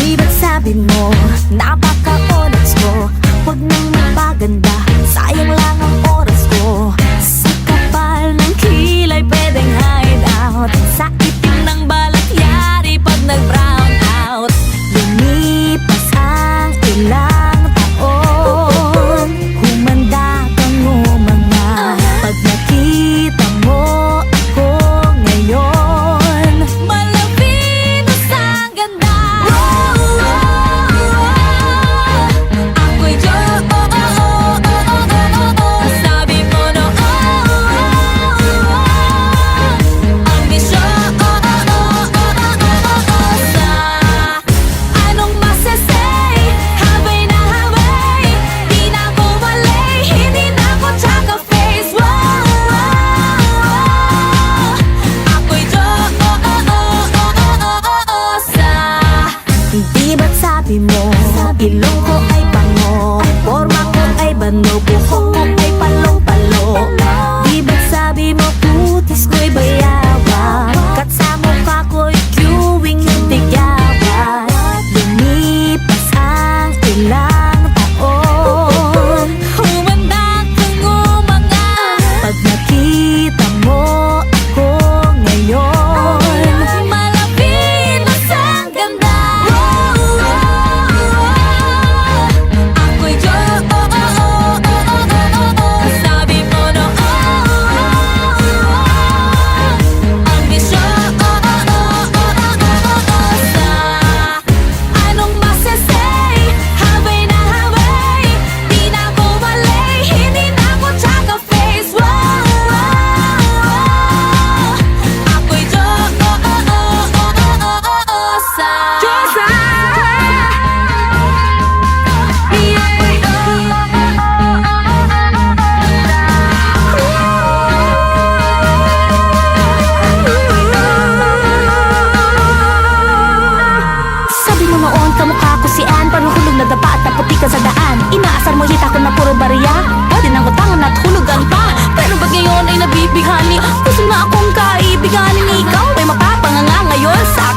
Di ba't sabi mo, napaka-onyx ko? Huwag nang magpaganda, sayang lang ang oras ko. Sa kapal ng kilay pwedeng hide out, sa itim ng balat yari pag nag-brown out. Lumipas ang ilang taon, humanda kang umanga. Pag nakita mo ako ngayon, malapinos ang ganda. Ako'y sabi mo no, ang bisyo. Anong masasay? Habay na habay, di na ako malay, hindi na ako tsaka face. Ako'y di ba't sabi mo, ilong ko ay pango, forma ko ay bano, buhok ko ay palong-palo. Di ba't sabi mo, putis ko'y bayawa, kat sa mukha ko'y queuing yung tigyawa. Lumipas ang ilang taon, humanda kang umanga. Pag nakita mo ako ngayon, malapinos ang ganda. Ako'y sabi mo no, ang bisyo. Anong masasay? Habay na habay, di na ako malay, hindi na ako tsaka face. Ako'y sabi mo noon, kamukha ko si Ann, parang hulog na dapa at naputi ka sa daan. Inaasar mo hita ko na puro bariya, pwede nang utangan at hulugan pa. Pero ba't ngayon ay nabibighani? Gusto na akong kaibiganin, ikaw ay mapapanganga ngayon sa